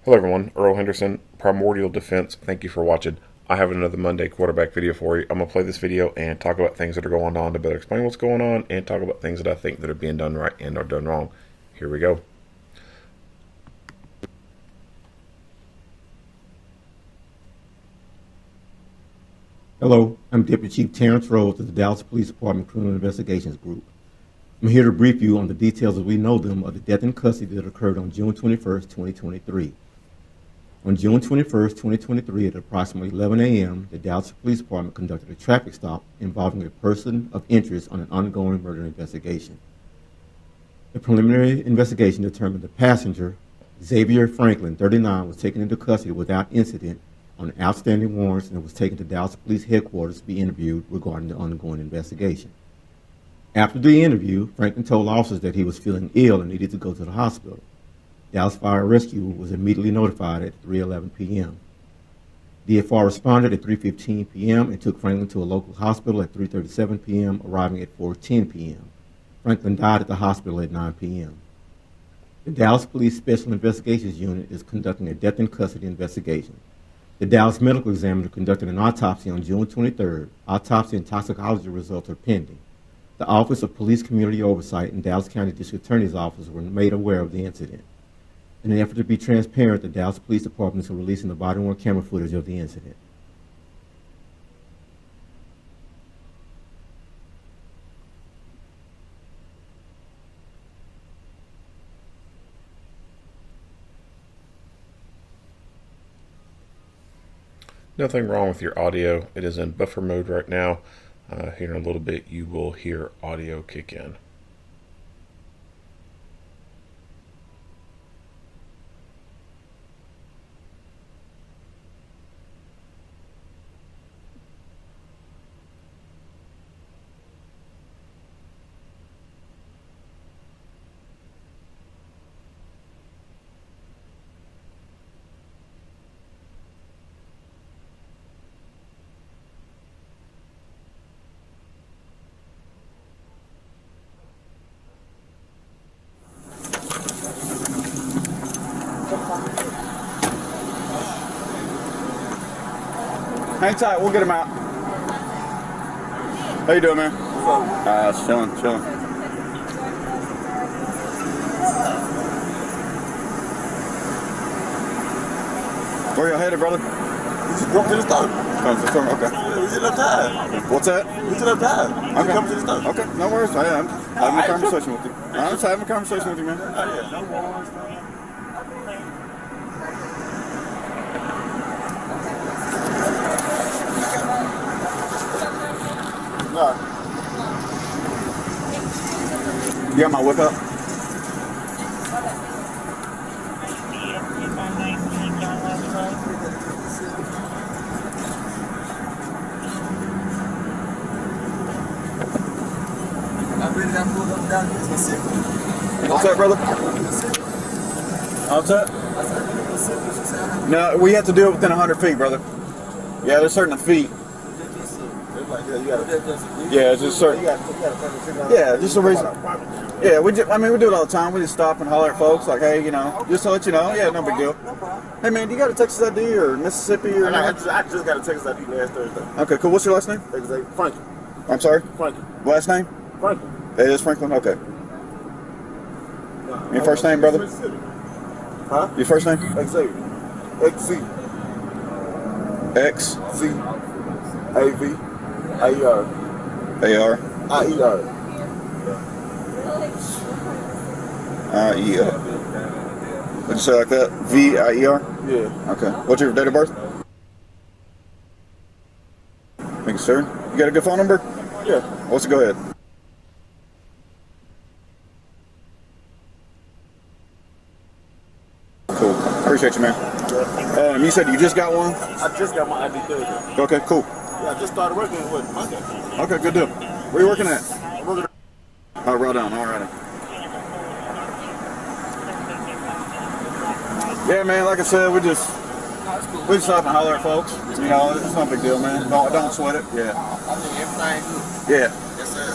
Hello everyone, Earl Henderson, Primordial Defense. Thank you for watching. I have another Monday quarterback video for you. I'm going to play this video and talk about things that are going on to better explain what's going on and talk about things that I think that are being done right and are done wrong. Here we go. Hello, I'm Deputy Chief Terrence Rose of the Dallas Police Department Criminal Investigations Group. I'm here to brief you on the details as we know them of the death in custody that occurred on June 21st, 2023. On June 21st, 2023, at approximately 11 a.m., the Dallas Police Department conducted a traffic stop involving a person of interest on an ongoing murder investigation. The preliminary investigation determined the passenger, Xzavier Franklin, 39, was taken into custody without incident on outstanding warrants and was taken to Dallas Police Headquarters to be interviewed regarding the ongoing investigation. After the interview, Franklin told officers that he was feeling ill and needed to go to the hospital. Dallas Fire Rescue was immediately notified at 3:11 p.m. DFR responded at 3:15 p.m. and took Franklin to a local hospital at 3:37 p.m., arriving at 4:10 p.m. Franklin died at the hospital at 9 p.m. The Dallas Police Special Investigations Unit is conducting a death in custody investigation. The Dallas Medical Examiner conducted an autopsy on June 23rd. Autopsy and toxicology results are pending. The Office of Police Community Oversight and Dallas County District Attorney's Office were made aware of the incident. In an effort to be transparent, the Dallas Police Department is releasing the body-worn camera footage of the incident. Nothing wrong with your audio. It is in buffer mode right now. Here in a little bit you will hear audio kick in. Hang tight, we'll get him out. How you doing, man? Chilling. Where y'all headed, brother? We just walked to the store. Come to the store, okay. Yeah, we just left time. What's that? We just left time. Okay. Come to the store. Okay, no worries. I'm having a conversation with you. I'm just having a conversation with you, man. Oh, yeah. No worries. No. You got my whip up? What's that, brother? What's that? No, we have to do it within 100 feet, brother. Yeah, there's certain feet. Yeah, it's just certain. Yeah, just a reason. Yeah, we do it all the time. We just stop and holler at folks like, hey, just to let you know. Yeah, no big deal. Hey, man, do you got a Texas ID or Mississippi or anything? I just got a Texas ID last Thursday. Okay, cool. What's your last name? Franklin. I'm sorry? Franklin. Last name? Franklin. It is Franklin? Okay. Your first name, brother? Huh? Your first name? Xzavier. XZ. X. Z. AV. AER. AR. IER. IER. Would you say like that? VIER? Yeah. Okay. What's your date of birth? Thank you, sir. You got a good phone number? Yeah. Let's go ahead. Cool. Appreciate you, man. You said you just got one? I just got my ID Thursday. Okay, cool. Yeah, I just started working with Monday. Okay, good deal. Where you working at? I'm working at Oh, right on. All right. Yeah, man. Like I said, we just stop and holler at folks. It's no big deal, man. Don't sweat it. Yeah. I think everything good. Yeah. Yes, sir.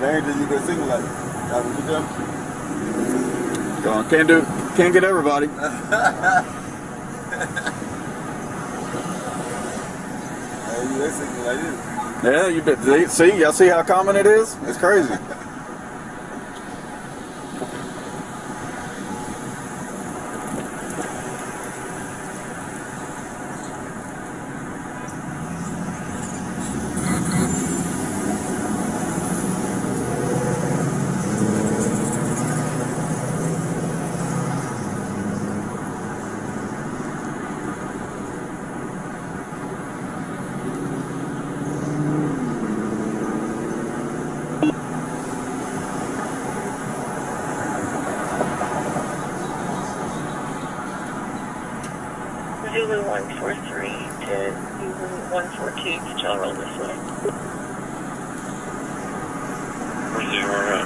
There ain't just you can sing like that. What you do? Go on. Can't get everybody. They singing like this. Yeah, you bet. See, y'all see how common it is? It's crazy. Zulu 143 to Zulu 142 to y'all roll this way. Where's the at?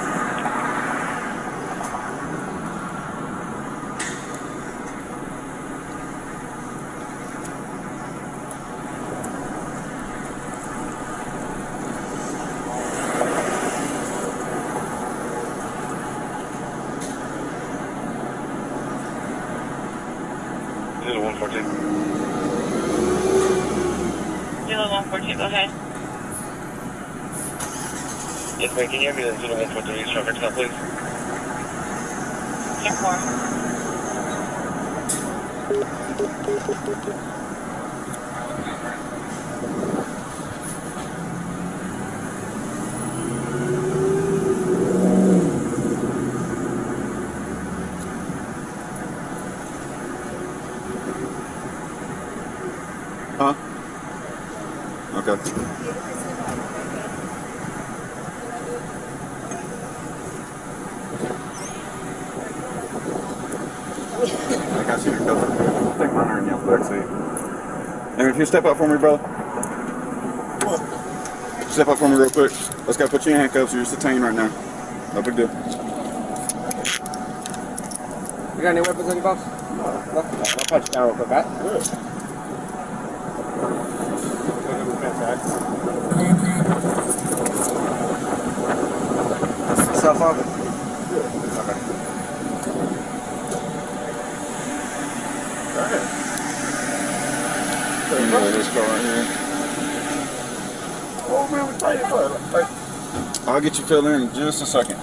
Zulu 142. Zulu 142, go ahead. Yes, ma'am. Can you hear me? Zulu 143 is traffic stop, please. 10-4. Huh? Okay. I got you. Go. Take mine in y'all's back seat. And if you step up for me, brother. What? Step up for me real quick. Let's go put you in handcuffs. You're just detained right now. No big deal. You got any weapons on you, boss? No. I'll punch you down real quick, right? Good. Cell phone? Good. Okay. This car right here. Oh man, we tight as fuck. Like, I'll get you filled in just a second.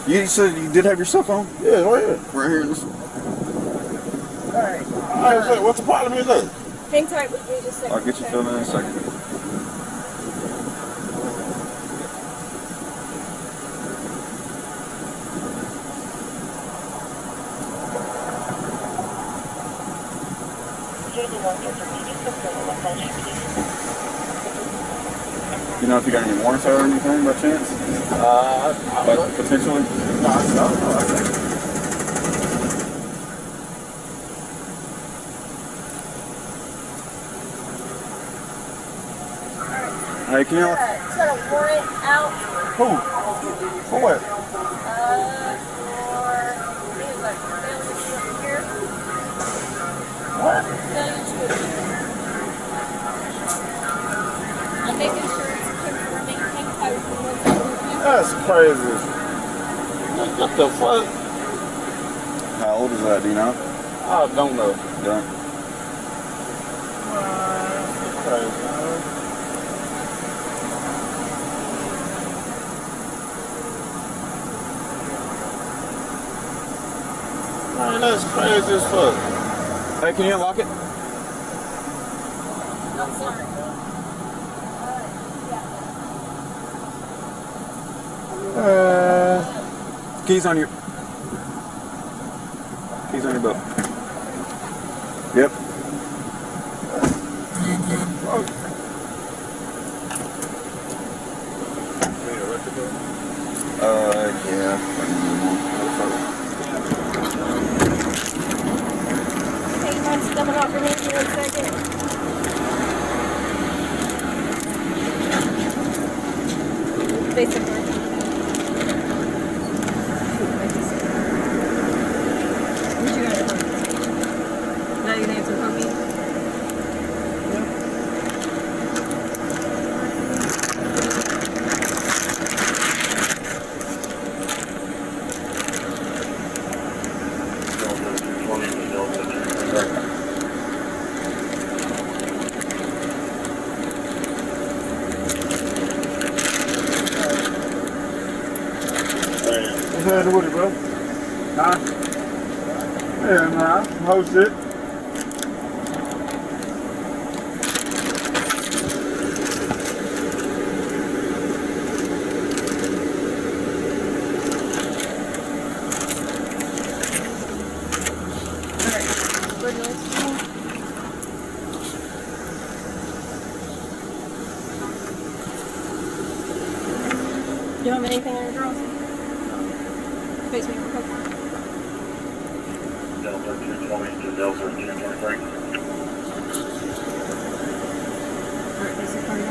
You said you did have your cell phone? yeah, right here. Right here. This. Alright, so what's the problem is that? Hang tight with me just a second. I'll get you filled in a second. Zulu 143, just confirm what phone you please. You know if you got any warrants out or anything by chance? Like potentially? Hey, can you? He's got a warrant out. Who? For what? For things like failure to appear. What? Failure to appear. I'm making sure it's confirming. Hang tight with me once I review. That's crazy. What the fuck? How old is that? Do you know? I don't know. Yeah. That's crazy, man. Man, that's crazy as fuck. Hey, can you unlock it? I'm sorry. Keys on your belt. Yep. Yeah. Okay, you mind stepping off your hand for 1 second? Face it first. What you got at home? Now you're gonna answer, homie? happening with it, bro? Huh? Yeah, man. Host it. Do you have anything on your drawers? Face me real quick. Delta 220 to Delta 223. Alright, face the card in.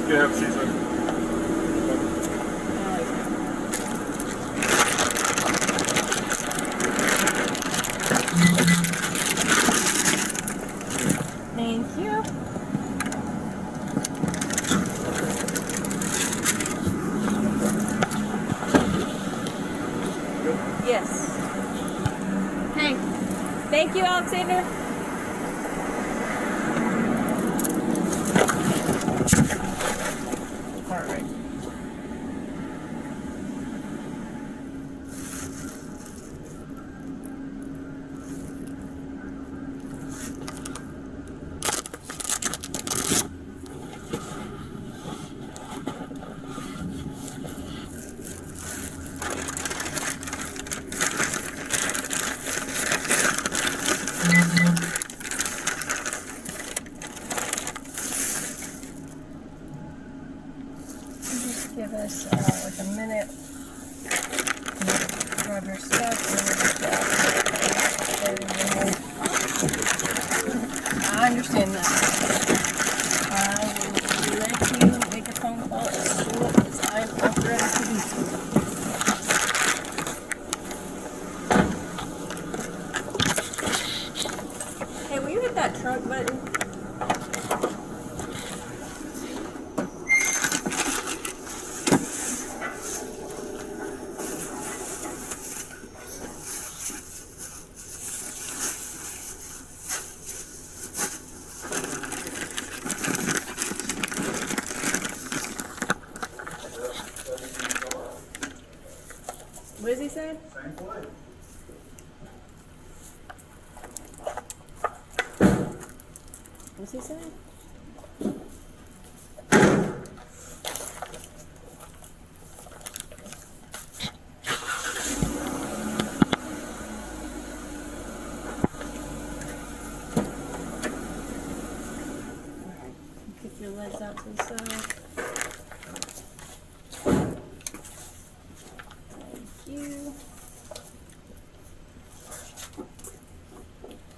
You have a seat, sir. Thank you. Yes. Hey, thank you, Xzavier. All right. Just give us like a minute. Grab your stuff and we'll just I understand that. I will let you make a phone call as soon as I'm ready to do so. Hey, will you hit that trunk button? What does he say? Same play. What's he saying? Kick your legs out to the side. Thank you.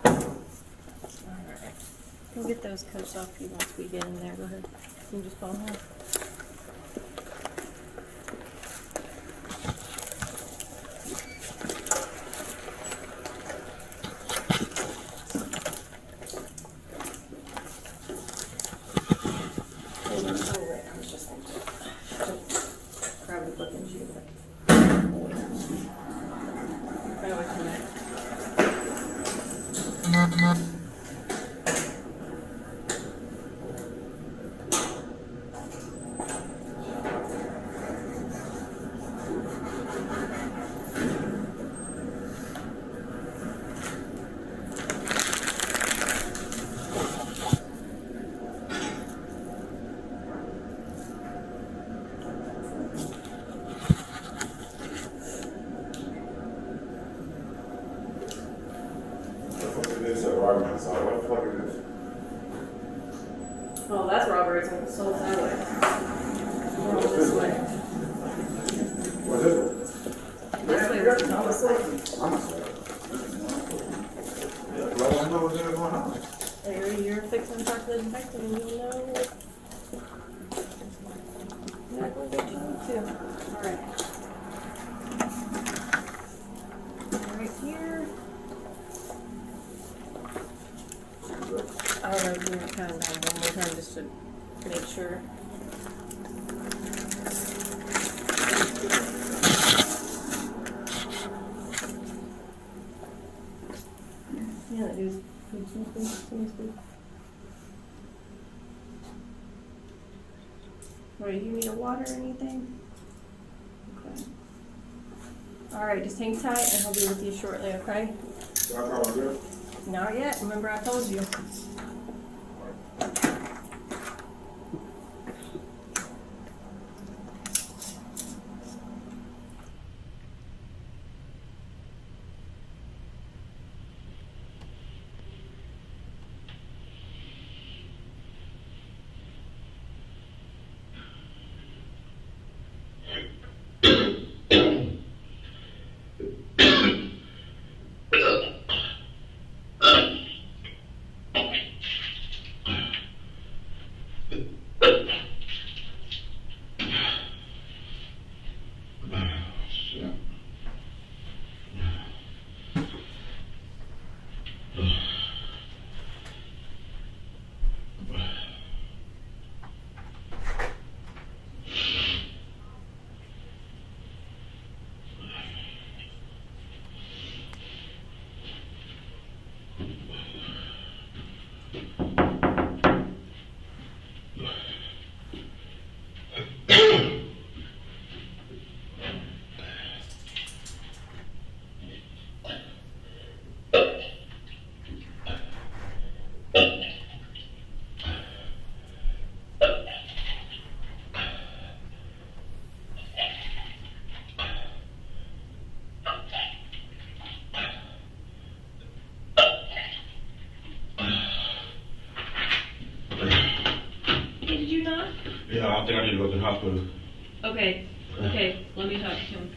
Alright. We'll get those coats off you once we get in there. Go ahead. You can just follow me. Grab the book and shoot it. What the fuck is this? Oh, that's robbery. It's on the soul highway. We're on this way. What's this? This way we're on this way. I'm not sure. Yeah, well, I don't know what's going on. There, you're fixing to talk to the detective and you'll know exactly what you need to. Alright. Right here. I don't know if you want to count down one more time just to make sure. Yeah, that dude's What, do you need a water or anything? Okay. Alright, just hang tight and he'll be with you shortly, okay? Not yet, remember I told you. Did you not? Yeah, I think I need to go to the hospital. Okay, okay, let me talk to him.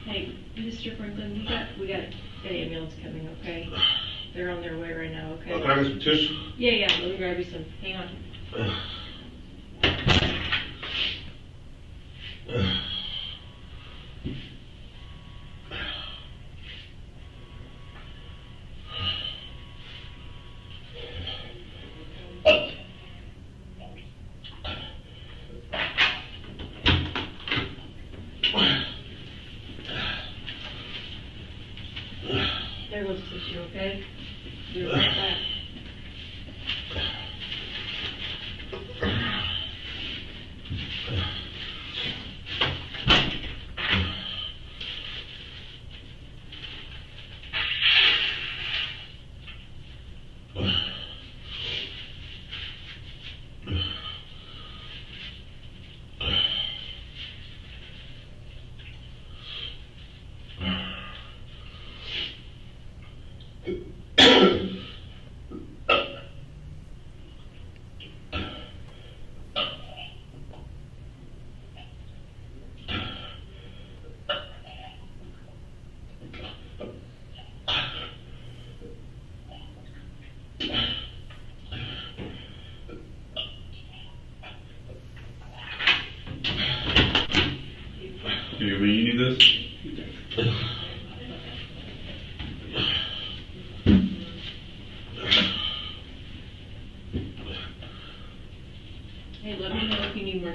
Hey, Mr. Franklin, we got an ambulance coming, okay? They're on their way right now, okay? Can I get some tissue? Yeah, let me grab you some. Hang on. There goes tissue, okay? Be right back.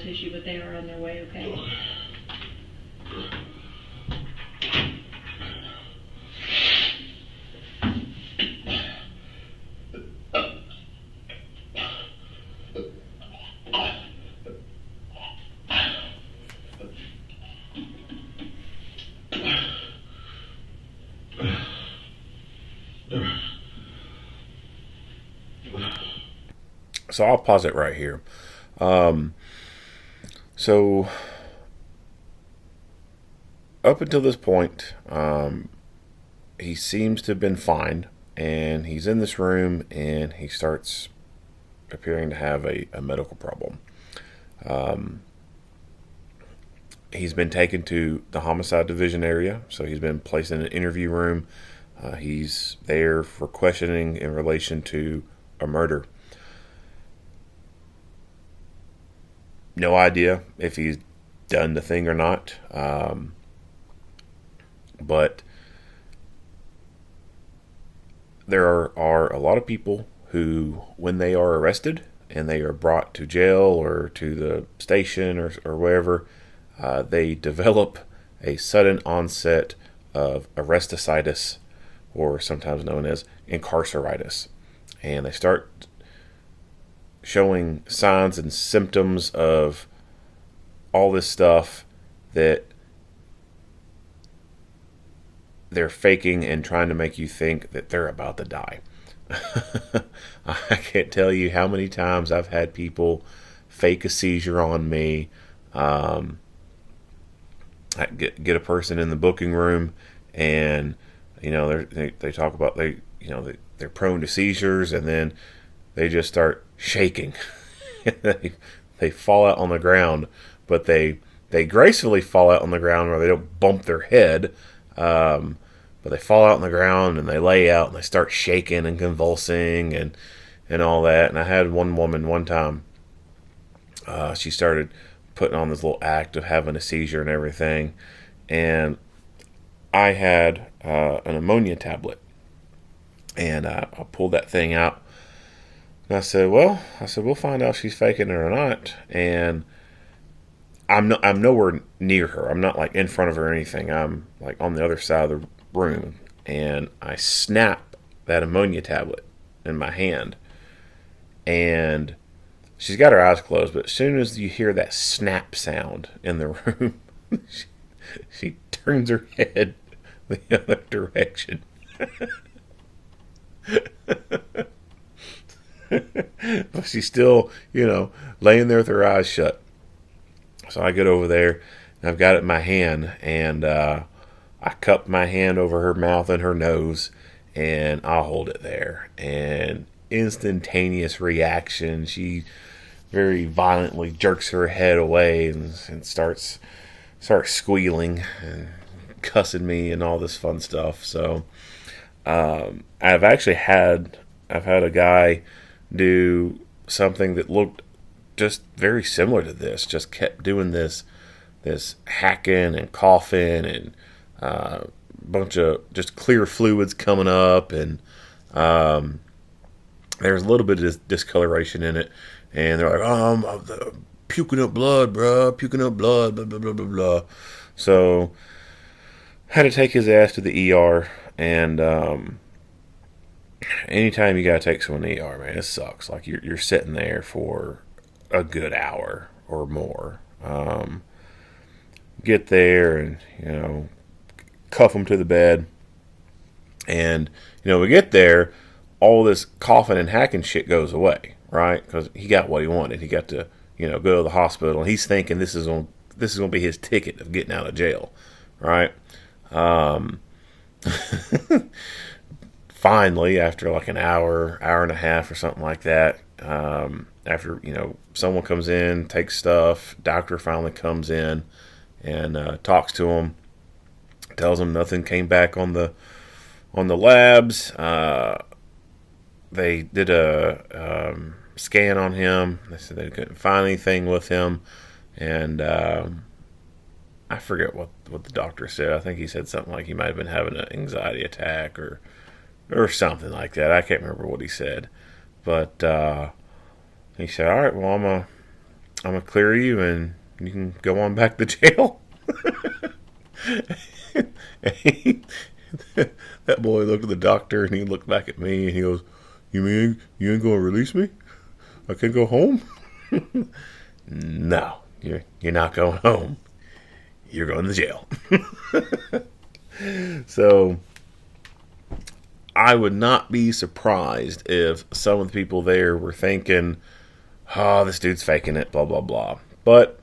tissue, but they are on their way, okay? So I'll pause it right here. So up until this point, he seems to have been fine, and he's in this room, and he starts appearing to have a medical problem. He's been taken to the homicide division area, so he's been placed in an interview room. He's there for questioning in relation to a murder. No idea if he's done the thing or not, but there are a lot of people who, when they are arrested and they are brought to jail or to the station or wherever, they develop a sudden onset of arresticitis, or sometimes known as incarceritis, and they start showing signs and symptoms of all this stuff that they're faking and trying to make you think that they're about to die. I can't tell you how many times I've had people fake a seizure on me. I get a person in the booking room, and they talk about they're prone to seizures, and then they just start shaking. they fall out on the ground, but they gracefully fall out on the ground where they don't bump their head, but they fall out on the ground and they lay out and they start shaking and convulsing and all that. And I had one woman one time, she started putting on this little act of having a seizure and everything, and I had an ammonia tablet, and I pulled that thing out. And I said, we'll find out if she's faking it or not. And I'm nowhere near her. I'm not like in front of her or anything. I'm like on the other side of the room. And I snap that ammonia tablet in my hand. And she's got her eyes closed, but as soon as you hear that snap sound in the room, she turns her head the other direction. But she's still, laying there with her eyes shut. So I get over there, and I've got it in my hand, and I cup my hand over her mouth and her nose, and I'll hold it there. And instantaneous reaction. She very violently jerks her head away and starts squealing and cussing me and all this fun stuff. So I've had a guy do something that looked just very similar to this. Just kept doing this hacking and coughing and a bunch of just clear fluids coming up, and there's a little bit of discoloration in it, and they're like, I'm puking up blood, bro, puking up blood, blah blah blah blah blah. So had to take his ass to the ER, and anytime you gotta take someone to the ER, man, it sucks. Like you're sitting there for a good hour or more. Get there and cuff them to the bed, and we get there, all this coughing and hacking shit goes away, right? Because he got what he wanted. He got to go to the hospital, and he's thinking this is going to be his ticket of getting out of jail, right? Finally, after like an hour and a half or something like that, after someone comes in, takes stuff, doctor finally comes in and talks to him, tells him nothing came back on the labs. They did a scan on him. They said they couldn't find anything with him, and I forget what the doctor said. I think he said something like he might have been having an anxiety attack or something like that. I can't remember what he said, but he said, "All right, well, I'm going to clear you and you can go on back to jail. That boy looked at the doctor and he looked back at me and he goes, "You mean you ain't going to release me? I can go home?" No, you're not going home. You're going to jail. So I would not be surprised if some of the people there were thinking, "Oh, this dude's faking it, blah, blah, blah." But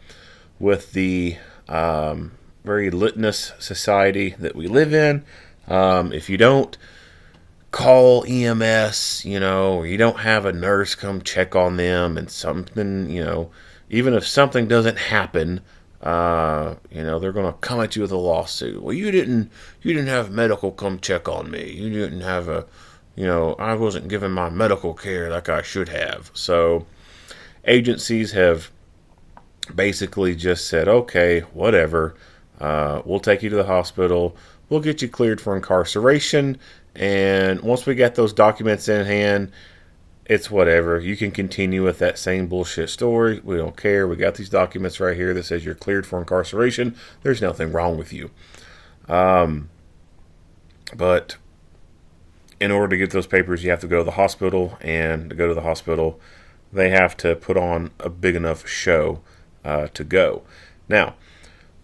with the very litmus society that we live in, if you don't call EMS, or you don't have a nurse come check on them and something, even if something doesn't happen, they're going to come at you with a lawsuit. Well, you didn't have medical come check on me. You didn't have I wasn't given my medical care like I should have. So agencies have basically just said, okay, whatever. We'll take you to the hospital. We'll get you cleared for incarceration. And once we got those documents in hand, it's whatever. You can continue with that same bullshit story. We don't care. We got these documents right here that says you're cleared for incarceration. There's nothing wrong with you. But in order to get those papers, you have to go to the hospital. And to go to the hospital, they have to put on a big enough show to go. Now,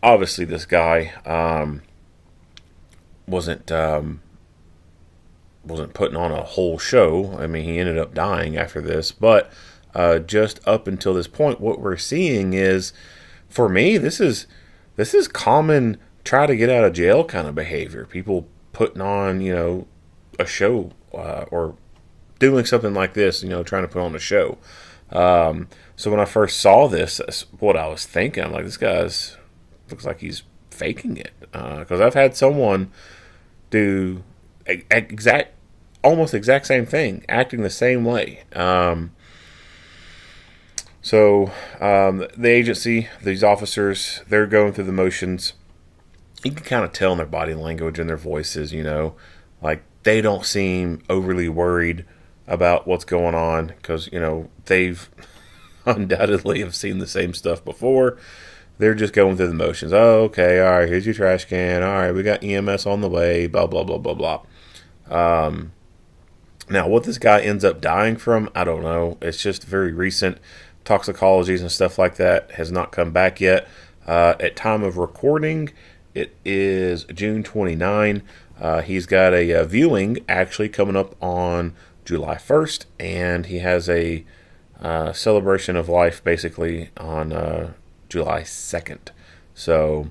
obviously, this guy wasn't putting on a whole show. I mean, he ended up dying after this. But just up until this point, what we're seeing is, for me, this is common try to get out of jail kind of behavior. People putting on, a show or doing something like this, trying to put on a show. So when I first saw this, that's what I was thinking. I'm like, this guy's looks like he's faking it. Because I've had someone do almost exact same thing, acting the same way. So the agency, these officers, they're going through the motions. You can kind of tell in their body language and their voices, like they don't seem overly worried about what's going on because, they've undoubtedly have seen the same stuff before. They're just going through the motions. Oh, okay, all right, here's your trash can. All right, we got EMS on the way, blah, blah, blah, blah, blah. Now, what this guy ends up dying from, I don't know. It's just very recent. Toxicologies and stuff like that has not come back yet. At time of recording, it is June 29. He's got a viewing actually coming up on July 1st, and he has a celebration of life basically on July 2nd. So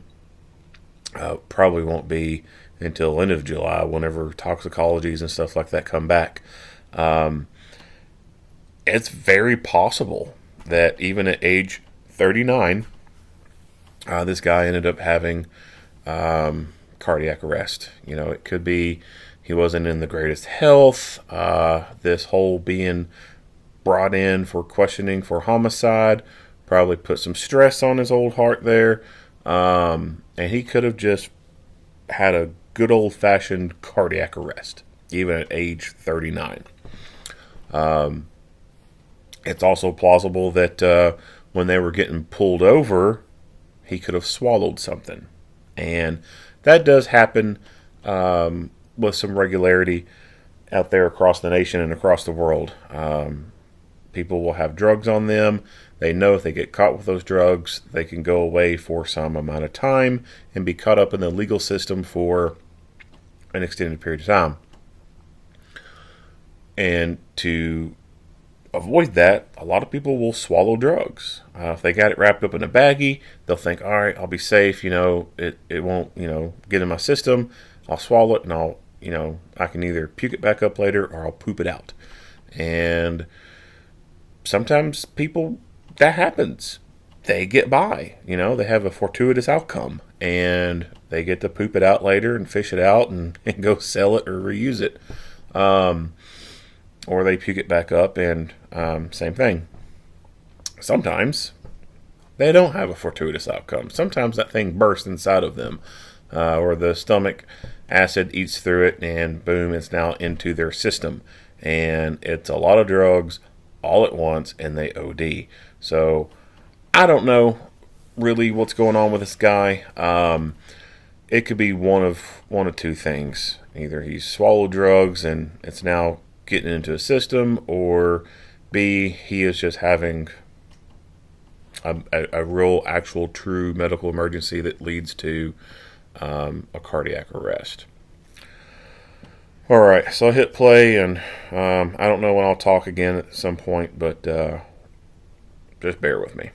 probably won't be until end of July whenever toxicologies and stuff like that come back. It's very possible that even at age 39, this guy ended up having cardiac arrest. It could be he wasn't in the greatest health. This whole being brought in for questioning for homicide probably put some stress on his old heart there. And he could have just had a good old-fashioned cardiac arrest, even at age 39. It's also plausible that when they were getting pulled over, he could have swallowed something. And that does happen with some regularity out there across the nation and across the world. People will have drugs on them. They know if they get caught with those drugs, they can go away for some amount of time and be caught up in the legal system for an extended period of time. And to avoid that, a lot of people will swallow drugs. If they got it wrapped up in a baggie, they'll think, all right, I'll be safe. It won't, get in my system. I'll swallow it and I can either puke it back up later or I'll poop it out. And sometimes that happens. They get by, they have a fortuitous outcome and they get to poop it out later and fish it out and go sell it or reuse it. Or they puke it back up and same thing. Sometimes they don't have a fortuitous outcome. Sometimes that thing bursts inside of them or the stomach acid eats through it and boom, it's now into their system. And it's a lot of drugs all at once and they OD. So I don't know really what's going on with this guy. It could be one of two things. Either he's swallowed drugs and it's now getting into his system, or B, he is just having a real, actual, true medical emergency that leads to a cardiac arrest. All right, so I hit play, and I don't know when I'll talk again at some point, but just bear with me.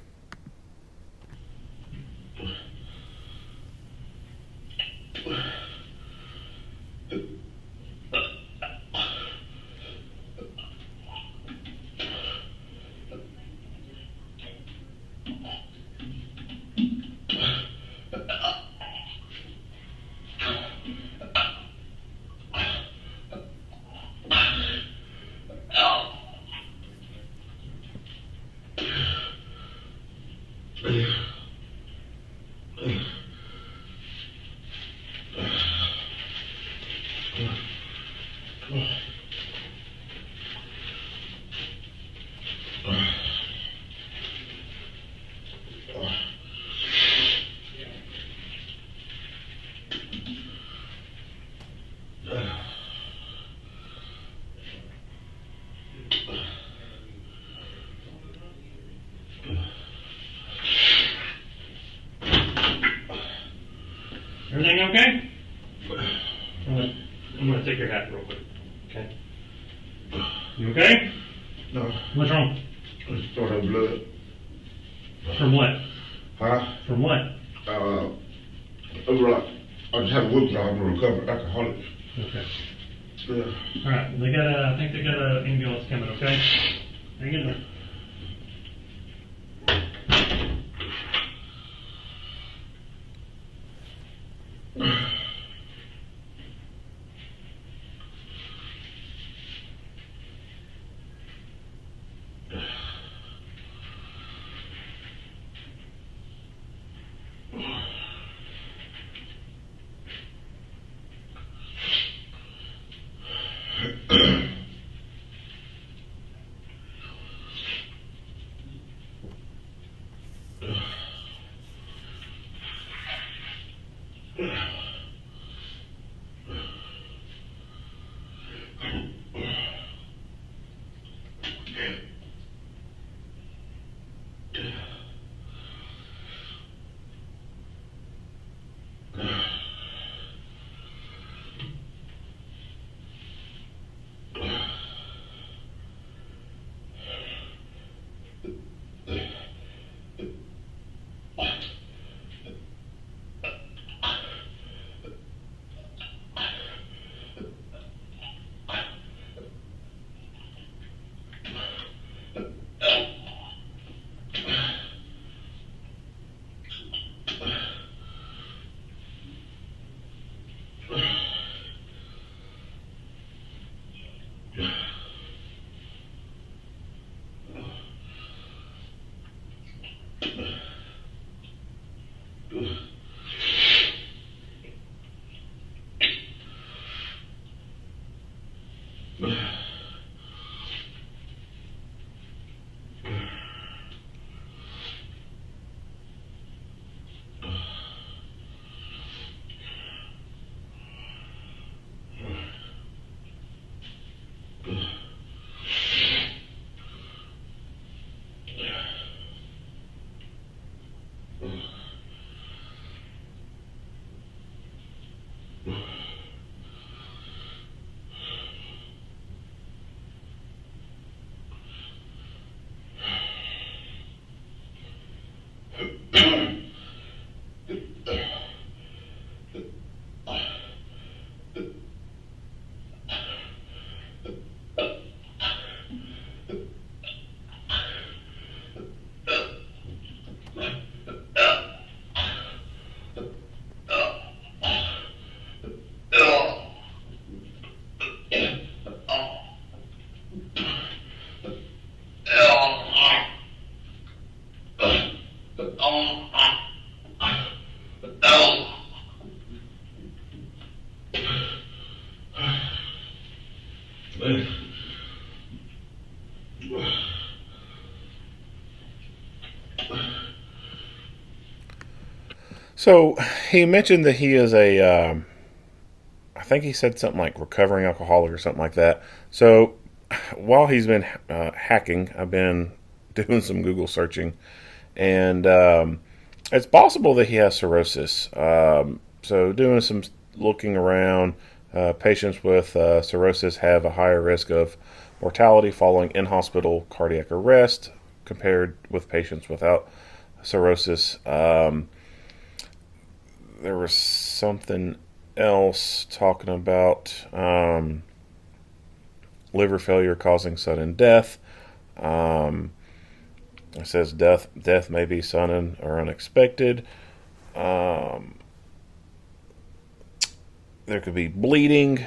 Everything okay? I'm gonna take your hat real quick. Okay. You okay? No, What's wrong? I just thought of blood. From what? Huh? From what? It was like, I just had a withdrawal. I'm a recovered alcoholic. Okay. Yeah. All right. I think they got an ambulance coming. Okay. Hang in there. So he mentioned that he is I think he said something like recovering alcoholic or something like that. So while he's been hacking, I've been doing some Google searching, and it's possible that he has cirrhosis. So doing some looking around, patients with cirrhosis have a higher risk of mortality following in-hospital cardiac arrest compared with patients without cirrhosis. There was something else talking about liver failure causing sudden death. It says death may be sudden or unexpected. There could be bleeding.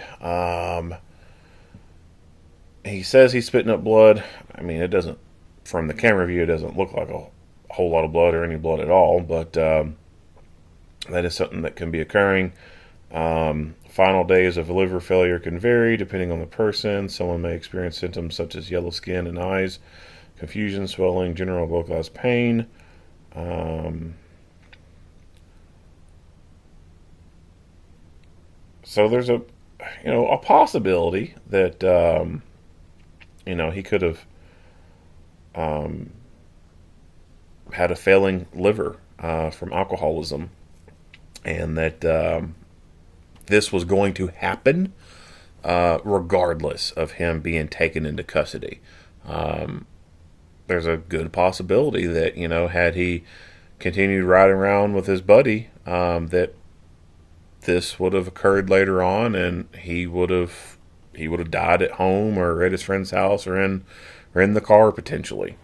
He says he's spitting up blood. I mean, it doesn't, from the camera view, it doesn't look like a whole lot of blood or any blood at all, but that is something that can be occurring. Final days of liver failure can vary depending on the person. Someone may experience symptoms such as yellow skin and eyes, confusion, swelling, general localized pain. So there's a possibility that he could have had a failing liver from alcoholism, and that this was going to happen regardless of him being taken into custody. There's a good possibility that, had he continued riding around with his buddy, that this would have occurred later on, and he would have died at home or at his friend's house or in the car potentially.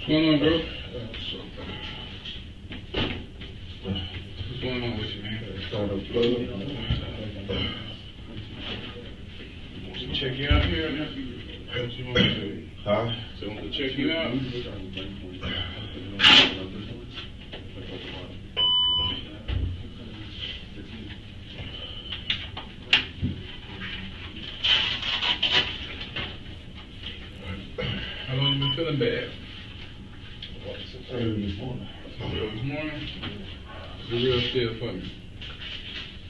What's going on, bro? What's going on with you, man? Want to check you out here now? What you want to do? Huh? So want to check you out? How long you been feeling bad? Early this morning. This morning? Be real still for me.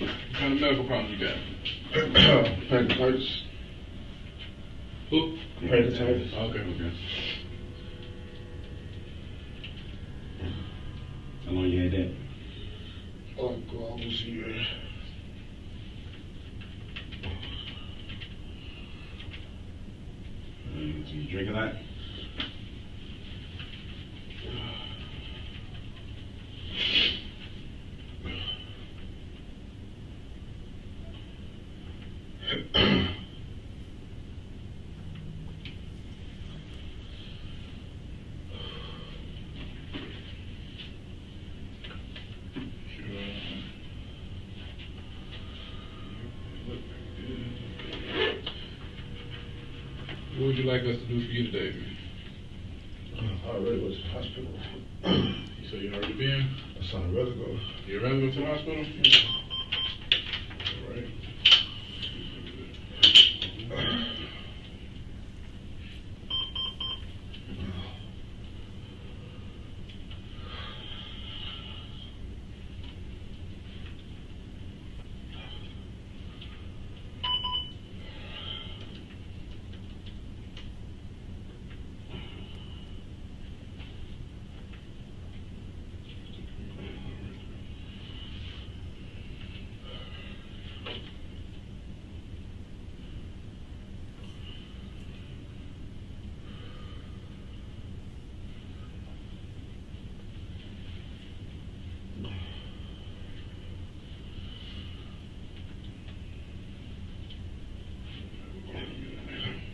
What kind of medical problems you got? Pancreatitis. Who? Pancreatitis. Okay. How long you had that? Almost a year. So you drink a lot? What would you like us to do for you today, man? I already was to the hospital. You say you already been? That's I'd rather go. You'd rather go to the hospital? All right.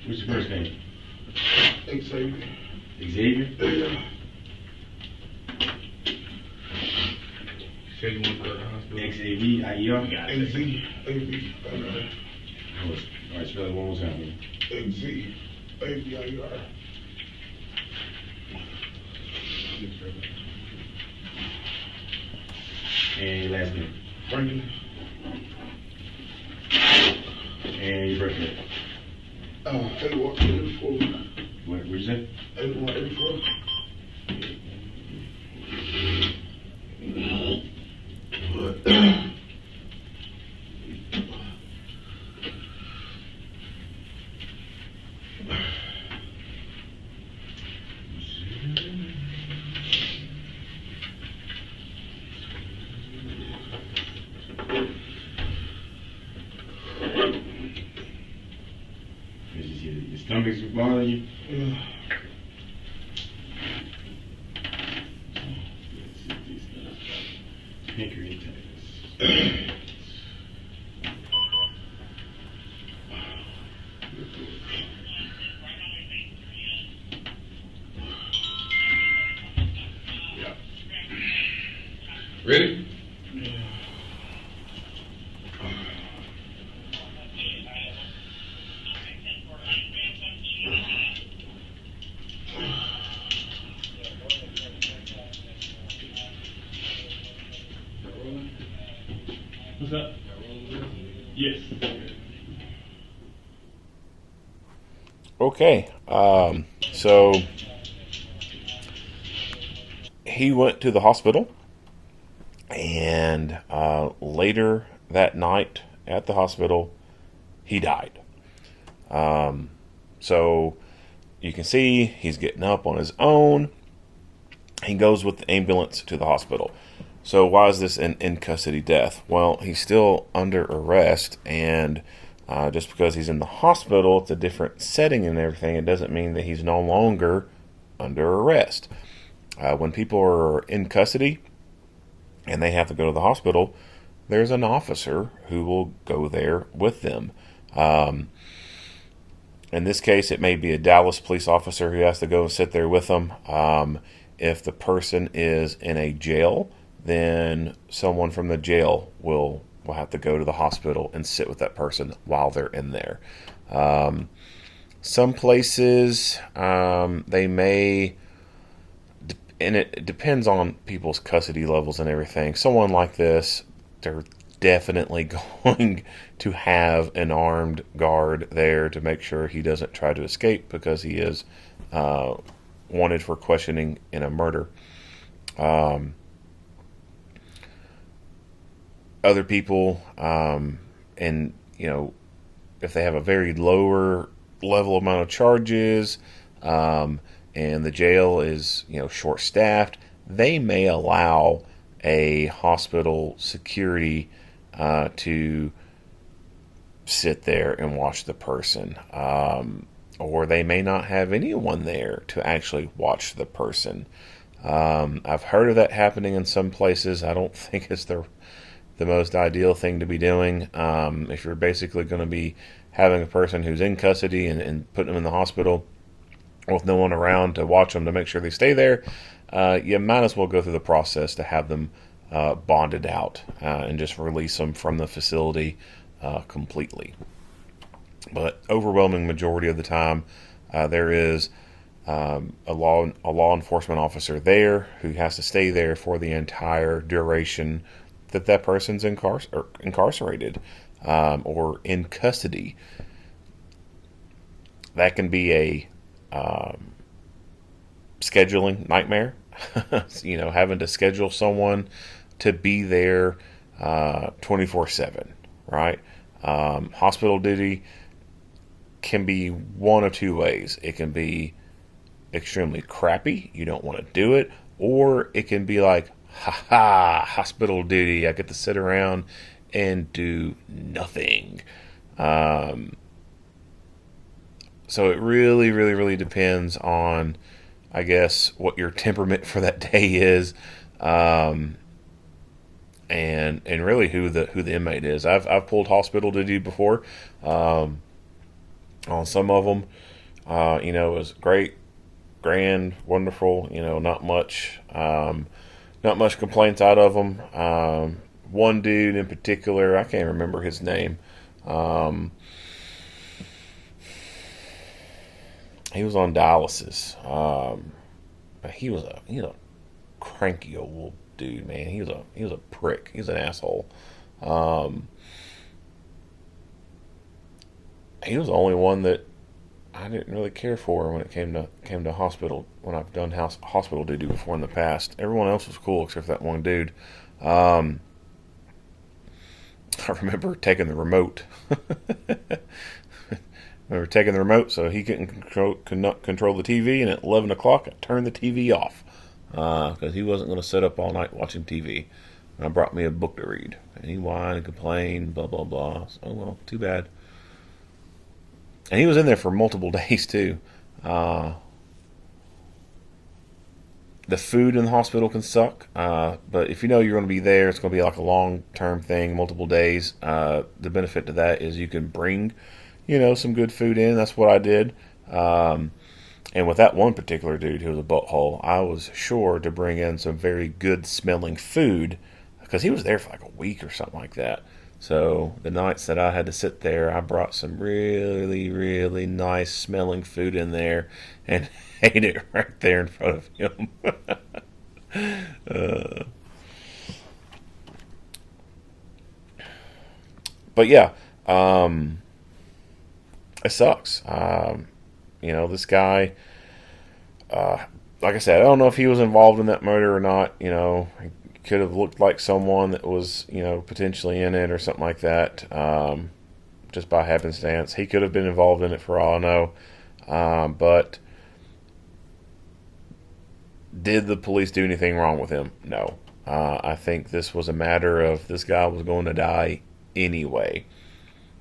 What's your first name? Xzavier. Xzavier? Yeah. Said you want to go to the hospital? Xzavier? Xzavier. All right, spell it one more time, man. Xzavier. And your last name? Franklin. And your birthday? 84. What'd you say? 84. Your stomach's bothering you? Yeah. Ready? What's that? Yes. Okay. So he went to the hospital, and later that night at the hospital, he died. So you can see he's getting up on his own. He goes with the ambulance to the hospital. So why is this an in-custody death? Well, he's still under arrest, and just because he's in the hospital, it's a different setting and everything, it doesn't mean that he's no longer under arrest. When people are in custody and they have to go to the hospital, there's an officer who will go there with them. In this case, it may be a Dallas police officer who has to go and sit there with them. If the person is in a jail, then someone from the jail will have to go to the hospital and sit with that person while they're in there. Some places, they may, and it depends on people's custody levels and everything. Someone like this, they're definitely going to have an armed guard there to make sure he doesn't try to escape, because he is wanted for questioning in a murder. Other people, and if they have a very lower level amount of charges, and the jail is short staffed, they may allow a hospital security to sit there and watch the person, or they may not have anyone there to actually watch the person. I've heard of that happening in some places. I don't think it's the most ideal thing to be doing. If you're basically going to be having a person who's in custody and putting them in the hospital with no one around to watch them to make sure they stay there, you might as well go through the process to have them bonded out and just release them from the facility completely. But overwhelming majority of the time, there is a law enforcement officer there who has to stay there for the entire duration that person's incarcerated or in custody. That can be a scheduling nightmare. Having to schedule someone to be there 24/7, right? Hospital duty can be one of two ways. It can be extremely crappy, you don't want to do it, or it can be like, hospital duty, I get to sit around and do nothing. So it really, really, really depends on, I guess, what your temperament for that day is, and really who the inmate is. I've pulled hospital duty before. On some of them, it was great, grand, wonderful. Not much complaints out of them. One dude in particular, I can't remember his name. He was on dialysis. But he was a cranky old dude, man. He was a prick. He was an asshole. He was the only one that I didn't really care for when it came to hospital, when I've done hospital duty before in the past. Everyone else was cool except for that one dude. I remember taking the remote. So he couldn't control the TV, and at 11 o'clock I turned the TV off because he wasn't going to sit up all night watching TV. And I brought me a book to read, and he whined and complained, blah blah blah. So, oh well, too bad. And he was in there for multiple days too. The food in the hospital can suck, but if you know you're going to be there, it's going to be like a long-term thing, multiple days. The benefit to that is you can bring, some good food in. That's what I did. And with that one particular dude who was a butthole, I was sure to bring in some very good-smelling food because he was there for like a week or something like that. So the nights that I had to sit there, I brought some really, really nice smelling food in there and ate it right there in front of him. But yeah, it sucks. This guy, like I said, I don't know if he was involved in that murder or not. He could have looked like someone that was, potentially in it or something like that. Just by happenstance, he could have been involved in it for all I know. But did the police do anything wrong with him? No. I think this was a matter of this guy was going to die anyway.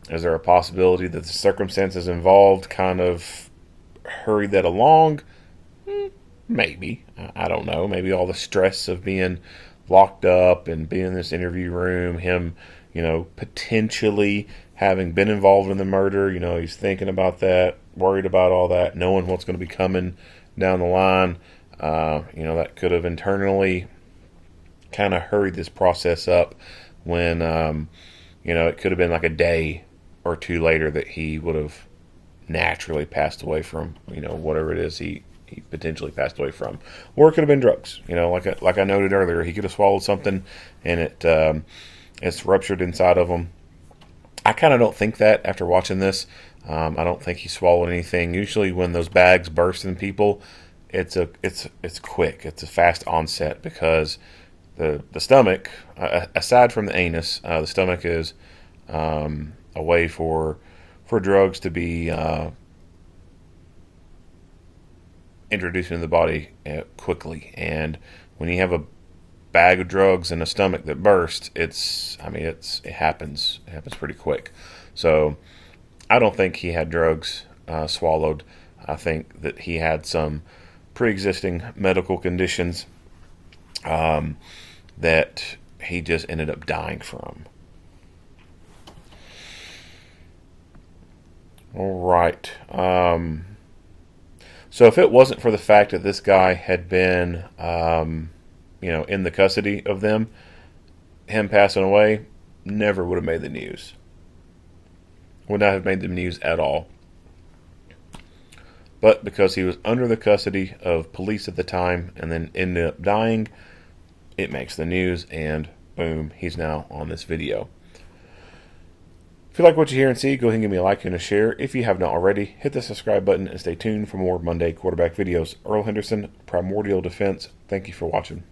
Is there a possibility that the circumstances involved kind of hurried that along? Maybe. I don't know. Maybe all the stress of being locked up and being in this interview room, him, potentially having been involved in the murder, he's thinking about that, worried about all that, knowing what's going to be coming down the line. That could have internally kind of hurried this process up when, it could have been like a day or two later that he would have naturally passed away from, whatever it is he potentially passed away from. Or it could have been drugs. Like I noted earlier, he could have swallowed something and it's ruptured inside of him. I kind of don't think that after watching this. I don't think he swallowed anything. Usually when those bags burst in people, it's quick. It's a fast onset because the stomach, aside from the anus, the stomach is a way for drugs to be introduced into the body quickly. And when you have a bag of drugs in the stomach that bursts, it happens. It happens pretty quick. So I don't think he had drugs swallowed. I think that he had some pre-existing medical conditions that he just ended up dying from. All right. So if it wasn't for the fact that this guy had been, in the custody of them, him passing away never would have made the news. Would not have made the news at all. But because he was under the custody of police at the time and then ended up dying, it makes the news, and boom, he's now on this video. If you like what you hear and see, go ahead and give me a like and a share. If you have not already, hit the subscribe button and stay tuned for more Monday quarterback videos. Earl Henderson, Primordial Defense. Thank you for watching.